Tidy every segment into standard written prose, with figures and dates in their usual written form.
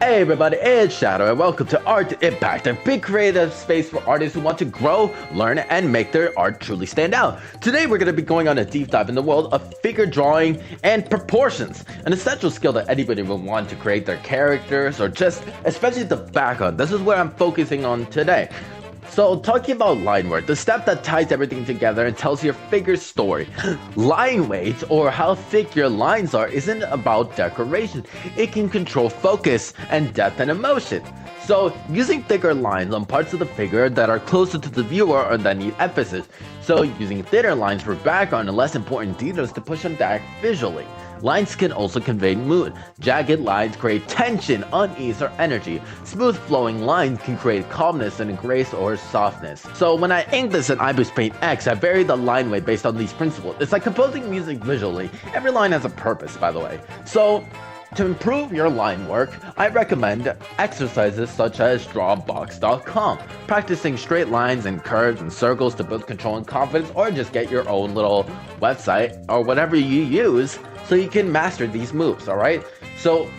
Hey everybody, it's Shadow and welcome to ArtToImpact, a big creative space for artists who want to grow, learn, and make their art truly stand out. Today we're going to be going on a deep dive in the world of figure drawing and proportions, an essential skill that anybody will want to create their characters or just, especially the background. This is where I'm focusing on today. So, talking about line work, the step that ties everything together and tells your figure's story. Line weight, or how thick your lines are, isn't about decoration. It can control focus and depth and emotion. So, using thicker lines on parts of the figure that are closer to the viewer or that need emphasis. So, using thinner lines for background and less important details to push them back visually. Lines can also convey mood. Jagged lines create tension, unease, or energy. Smooth flowing lines can create calmness and grace or softness. So when I ink this in iBoost Paint X, I vary the line weight based on these principles. It's like composing music visually. Every line has a purpose, by the way. So to improve your line work, I recommend exercises such as drawbox.com. Practicing straight lines and curves and circles to build control and confidence, or just get your own little website or whatever you use so you can master these moves, alright? So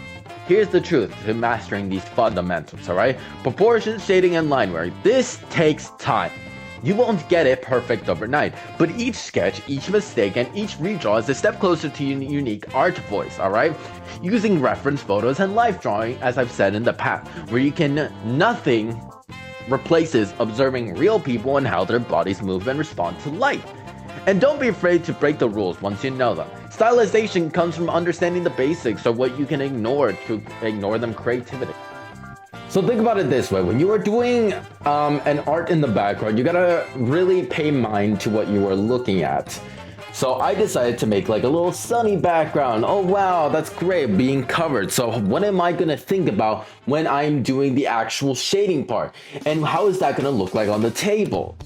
here's the truth to mastering these fundamentals, alright? Proportions, shading, and line work. This takes time. You won't get it perfect overnight, but each sketch, each mistake, and each redraw is a step closer to your unique art voice, alright? Using reference photos and life drawing, as I've said in the past, where you can nothing replaces observing real people and how their bodies move and respond to light. And don't be afraid to break the rules once you know them. Stylization comes from understanding the basics of what you can ignore to ignore them creativity. So think about it this way, when you are doing an art in the background, you gotta really pay mind to what you are looking at. So I decided to make like a little sunny background. Oh wow, that's great, being covered. So what am I gonna think about when I'm doing the actual shading part? And how is that gonna look like on the table?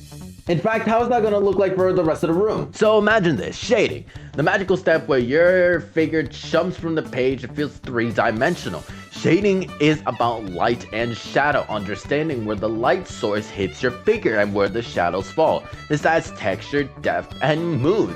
In fact, how is that gonna look like for the rest of the room? So imagine this, shading. The magical step where your figure jumps from the page and feels three-dimensional. Shading is about light and shadow, understanding where the light source hits your figure and where the shadows fall. This adds texture, depth, and mood.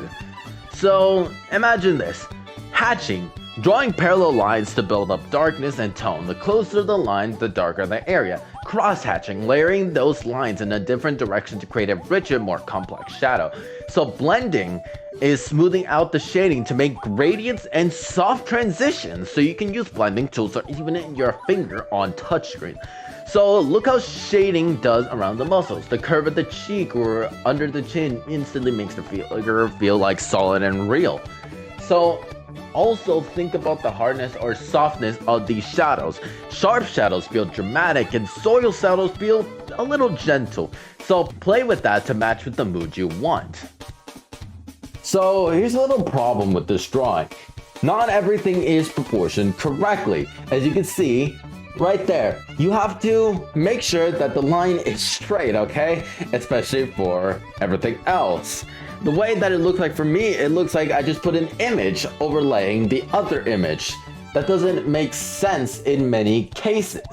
So imagine this, hatching. Drawing parallel lines to build up darkness and tone. The closer the lines, the darker the area. Cross-hatching, layering those lines in a different direction to create a richer, more complex shadow. So blending is smoothing out the shading to make gradients and soft transitions, so you can use blending tools or even in your finger on touchscreen. So look how shading does around the muscles. The curve of the cheek or under the chin instantly makes the figure feel like solid and real. So also think about the hardness or softness of these shadows. Sharp shadows feel dramatic and soil shadows feel a little gentle. So play with that to match with the mood you want. So here's a little problem with this drawing. Not everything is proportioned correctly. As you can see right there, you have to make sure that the line is straight, okay? Especially for everything else. The way that it looks like for me, it looks like I just put an image overlaying the other image. That doesn't make sense in many cases.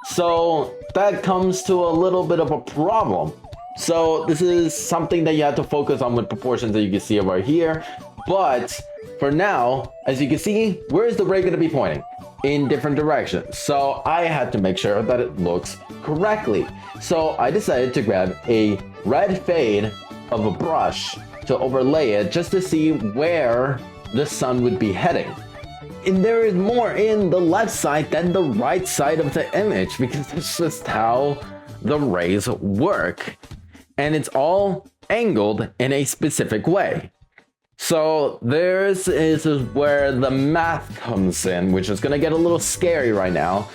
So that comes to a little bit of a problem. So this is something that you have to focus on with proportions that you can see over here. But for now, as you can see, where is the ray going to be pointing? In different directions. So I had to make sure that it looks correctly. So I decided to grab a red fade of a brush to overlay it just to see where the sun would be heading. And there is more in the left side than the right side of the image, because that's just how the rays work. And it's all angled in a specific way. So this is where the math comes in, which is gonna get a little scary right now,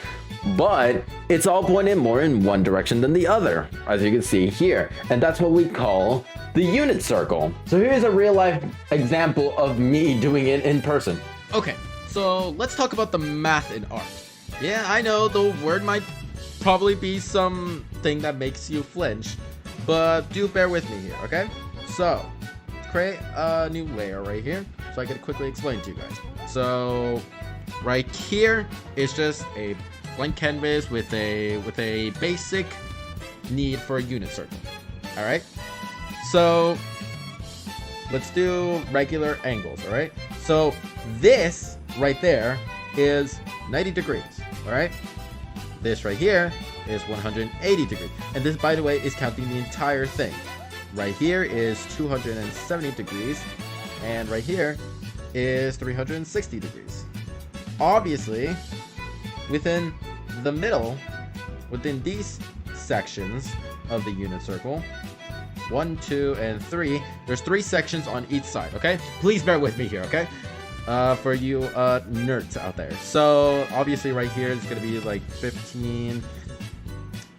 but it's all pointed more in one direction than the other, as you can see here. And that's what we call the unit circle. So here's a real life example of me doing it in person. Okay, so let's talk about the math in art. Yeah, I know the word might probably be something that makes you flinch, but do bear with me here, okay? So, create a new layer right here so I can quickly explain to you guys. So, right here is just a blank canvas with a basic need for a unit circle. All right. So let's do regular angles. All right. So this right there is 90 degrees. All right. This right here is 180 degrees. And this, by the way, is counting the entire thing. Right here is 270 degrees. And right here is 360 degrees. Obviously, within the middle, within these sections of the unit circle, 1, 2, and 3, there's 3 sections on each side, okay? Please bear with me here, okay? For you nerds out there. So obviously right here is gonna be like 15,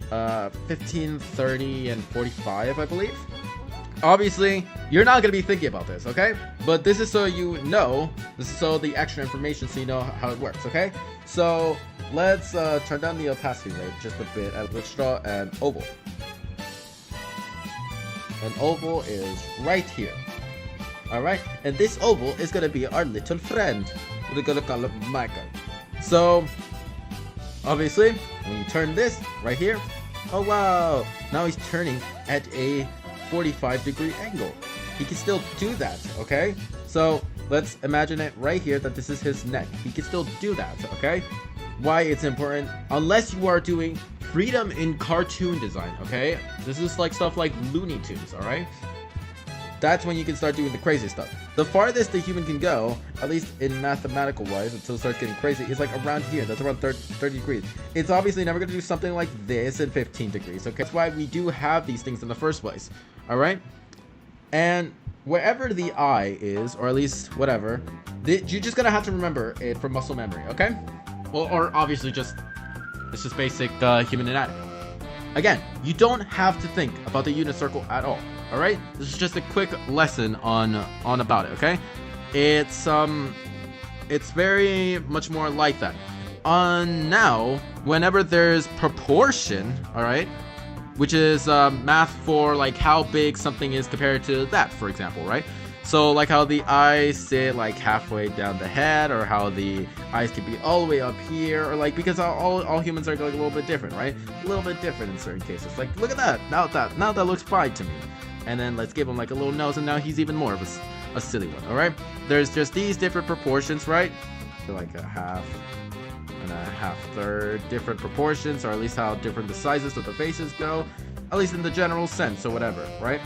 30, and 45, I believe. Obviously, you're not gonna be thinking about this, okay? But this is so you know. This is so the extra information, so you know how it works, okay? So let's turn down the opacity rate just a bit, and let's draw an oval. An oval is right here. Alright, and this oval is gonna be our little friend. We're gonna call him Michael. So, obviously, when you turn this right here, oh wow, now he's turning at a 45-degree angle. He can still do that, okay? So, let's imagine it right here that this is his neck. He can still do that, okay? Why it's important, unless you are doing freedom in cartoon design, okay? This is like stuff like Looney Tunes, alright? That's when you can start doing the crazy stuff. The farthest the human can go, at least in mathematical wise, until it starts getting crazy, is like around here. That's around 30 degrees. It's obviously never going to do something like this in 15 degrees, okay? That's why we do have these things in the first place, alright? And wherever the eye is, or at least whatever, you're just going to have to remember it from muscle memory, okay? Well, or obviously just, it's just basic human anatomy. Again, you don't have to think about the unit circle at all. All right, this is just a quick lesson on about it. Okay, it's very much more like that. Now, whenever there's proportion, all right, which is math for like how big something is compared to that, for example, right? So like how the eyes sit like halfway down the head, or how the eyes can be all the way up here, or like, because all humans are like a little bit different, right? A little bit different in certain cases. Like, look at that. Now that looks fine to me. And then let's give him like a little nose, and now he's even more of a silly one, alright? There's just these different proportions, right? Like a half and a half-third, different proportions, or at least how different the sizes of the faces go, at least in the general sense, or whatever, right?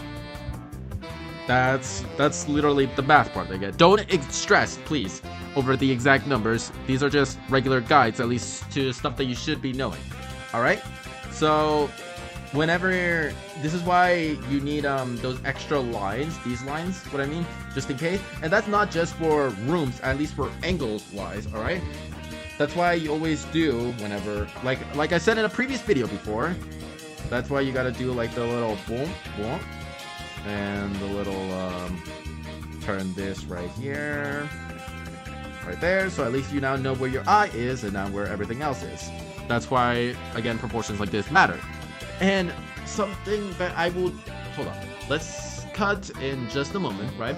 That's literally the math part they get. Don't stress, please, over the exact numbers. These are just regular guides, at least to stuff that you should be knowing, alright? So whenever this is why you need those extra lines, these lines, what I mean, just in case. And that's not just for rooms, at least for angles wise, all right? That's why you always do whenever, like I said in a previous video before, that's why you gotta do like the little boom boom, and the little turn this right here, right there, so at least you now know where your eye is and now where everything else is. That's why, again, proportions like this matter. And something that I will, hold on, let's cut in just a moment, right,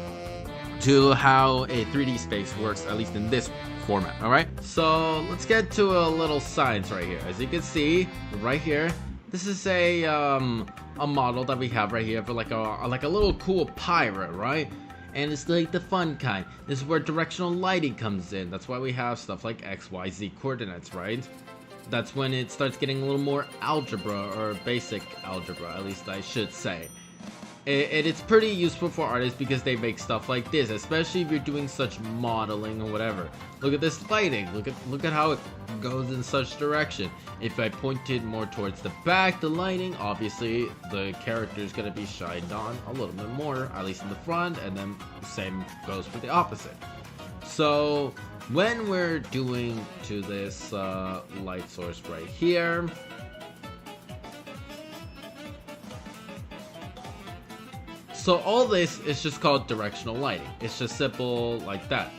to how a 3D space works, at least in this format, alright? So let's get to a little science right here. As you can see, right here, this is a model that we have right here for like a little cool pirate, right? And it's like the fun kind. This is where directional lighting comes in. That's why we have stuff like X, Y, Z coordinates, right? That's when it starts getting a little more algebra, or basic algebra, at least I should say. It's pretty useful for artists because they make stuff like this, especially if you're doing such modeling or whatever. Look at this lighting. Look at how it goes in such direction. If I pointed more towards the back, the lighting, obviously the character is going to be shined on a little bit more, at least in the front, and then same goes for the opposite. So when we're doing to this light source right here, so all this is just called directional lighting. It's just simple like that,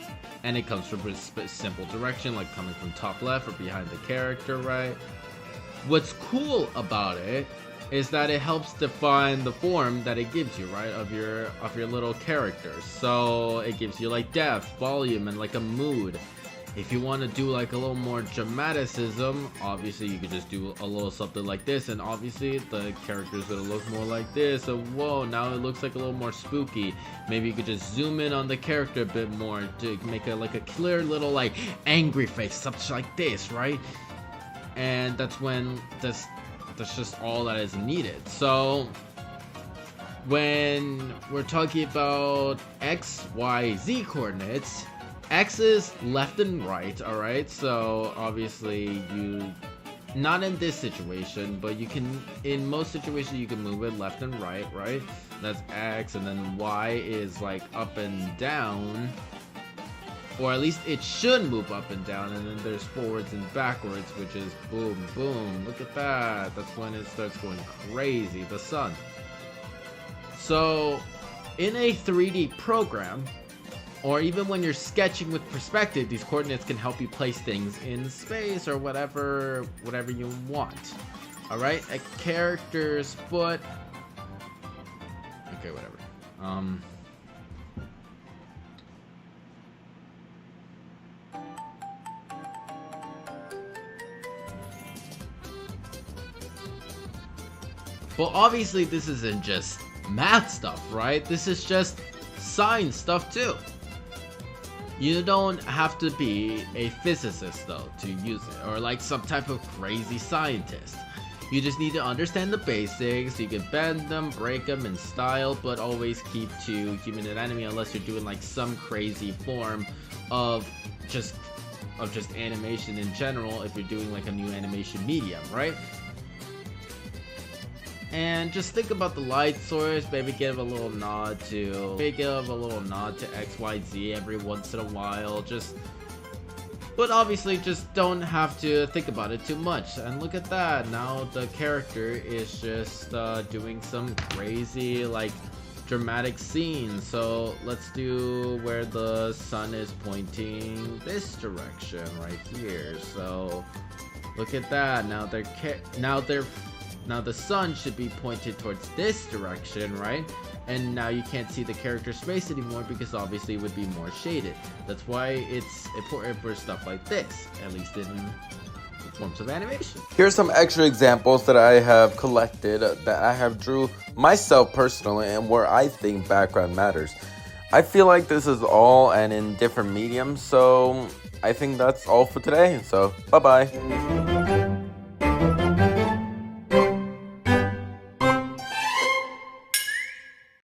and it comes from a simple direction, like coming from top left or behind the character, right? What's cool about it is that it helps define the form that it gives you, right, of your little characters. So it gives you like depth, volume, and like a mood. If you want to do like a little more dramaticism, obviously you could just do a little something like this, and obviously the character's gonna look more like this. So whoa, now it looks like a little more spooky. Maybe you could just zoom in on the character a bit more to make like a clear little like angry face, something like this, right? and that's when that's just all that is needed. So when we're talking about X, Y, Z coordinates, X is left and right, alright? So obviously not in this situation, but you can, in most situations you can move it left and right, right? That's X, and then Y is like up and down, or at least it should move up and down, and then there's forwards and backwards, which is boom, boom. Look at that. That's when it starts going crazy, the sun. So in a 3D program, or even when you're sketching with perspective, these coordinates can help you place things in space or whatever you want. Alright, a character's foot. Okay, whatever. Well, obviously this isn't just math stuff, right? This is just science stuff too. You don't have to be a physicist though to use it, or like some type of crazy scientist. You just need to understand the basics. You can bend them, break them in style, but always keep to human anatomy, unless you're doing like some crazy form of just animation in general, if you're doing like a new animation medium, right? And just think about the light source, maybe give a little nod to XYZ every once in a while, but obviously just don't have to think about it too much. And look at that, now the character is just doing some crazy like dramatic scene. So let's do where the sun is pointing this direction right here. So look at that, now the sun should be pointed towards this direction, right? And now you can't see the character's face anymore because obviously it would be more shaded. That's why it's important for stuff like this, at least in forms of animation. Here's some extra examples that I have collected that I have drew myself personally and where I think background matters. I feel like this is all and in different mediums, so I think that's all for today. So bye-bye.